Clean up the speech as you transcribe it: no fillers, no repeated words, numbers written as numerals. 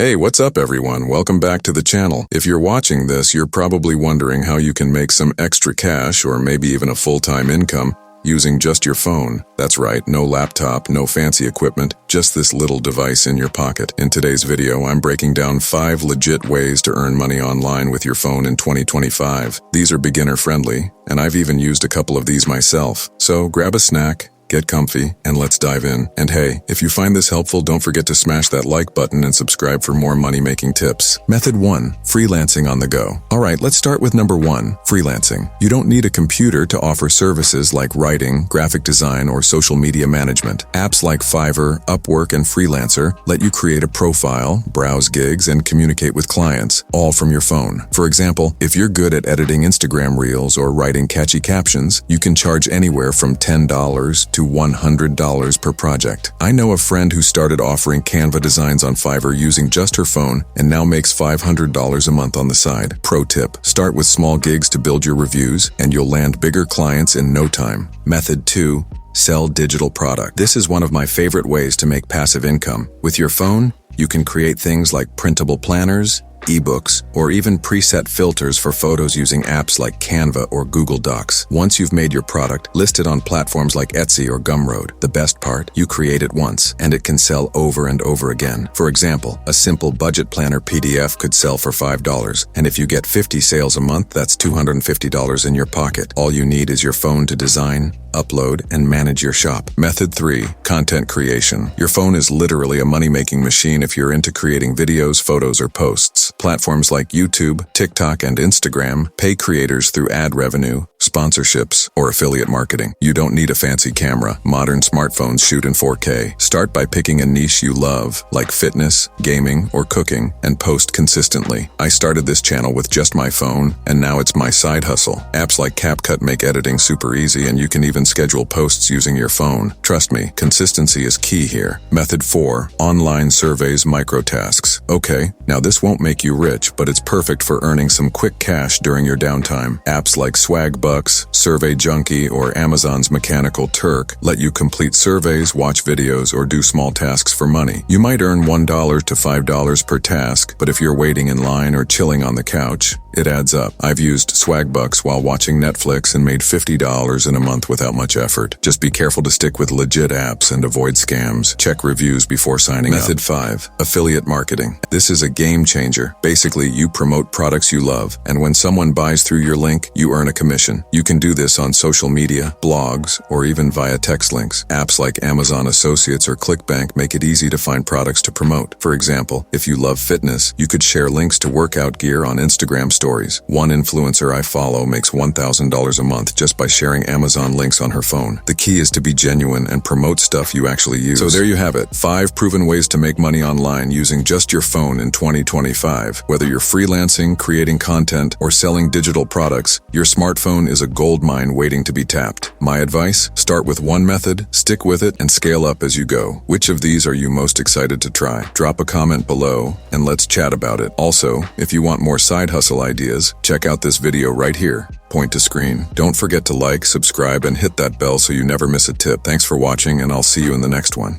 Hey, what's up everyone? Welcome back to the channel. If you're watching this, you're probably wondering how you can make some extra cash or maybe even a full-time income using just your phone. That's right, no laptop, no fancy equipment, just this little device in your pocket. In today's video, I'm breaking down 5 legit ways to earn money online with your phone in 2025. These are beginner-friendly, and I've even used a couple of these myself. So grab a snack, get comfy, and let's dive in. And hey, if you find this helpful, don't forget to smash that like button and subscribe for more money-making tips. Method 1. Freelancing on the go. Alright, let's start with number 1, freelancing. You don't need a computer to offer services like writing, graphic design, or social media management. Apps like Fiverr, Upwork, and Freelancer let you create a profile, browse gigs, and communicate with clients, all from your phone. For example, if you're good at editing Instagram reels or writing catchy captions, you can charge anywhere from $10 to $100 per project. I know a friend who started offering Canva designs on Fiverr using just her phone and now makes $500 a month on the side. Pro tip: start with small gigs to build your reviews and you'll land bigger clients in no time. Method 2. Sell digital product. This is one of my favorite ways to make passive income. With your phone, you can create things like printable planners, ebooks, or even preset filters for photos using apps like Canva or Google Docs. Once you've made your product, list it on platforms like Etsy or Gumroad. The best part? You create it once, and it can sell over and over again. For example, a simple budget planner PDF could sell for $5, and if you get 50 sales a month, that's $250 in your pocket. All you need is your phone to design, upload, and manage your shop. Method 3. Content creation. Your phone is literally a money-making machine if you're into creating videos, photos, or posts. Platforms like YouTube, TikTok, and Instagram pay creators through ad revenue, sponsorships, or affiliate marketing. You don't need a fancy camera. Modern smartphones shoot in 4K. Start by picking a niche you love, like fitness, gaming, or cooking, and post consistently. I started this channel with just my phone, and now it's my side hustle. Apps like CapCut make editing super easy, and you can even schedule posts using your phone. Trust me, consistency is key here. Method 4. Online surveys, microtasks. Okay, now this won't make you rich, but it's perfect for earning some quick cash during your downtime. Apps like Swagbucks, Survey Junkie, or Amazon's Mechanical Turk let you complete surveys, watch videos, or do small tasks for money. You might earn $1 to $5 per task, but if you're waiting in line or chilling on the couch, it adds up. I've used Swagbucks while watching Netflix and made $50 in a month without much effort. Just be careful to stick with legit apps and avoid scams. Check reviews before signing up. Method 5. Affiliate marketing. This is a game changer. Basically, you promote products you love, and when someone buys through your link, you earn a commission. You can do this on social media, blogs, or even via text links. Apps like Amazon Associates or ClickBank make it easy to find products to promote. For example, if you love fitness, you could share links to workout gear on Instagram stories. One influencer I follow makes $1,000 a month just by sharing Amazon links on her phone. The key is to be genuine and promote stuff you actually use. So there you have it, 5 proven ways to make money online using just your phone in 2025. Whether you're freelancing, creating content, or selling digital products, your smartphone is a goldmine waiting to be tapped. My advice? Start with one method, stick with it, and scale up as you go. Which of these are you most excited to try? Drop a comment below, and let's chat about it. Also, if you want more side hustle ideas, check out this video right here. Point to screen. Don't forget to like, subscribe, and hit that bell so you never miss a tip. Thanks for watching, and I'll see you in the next one.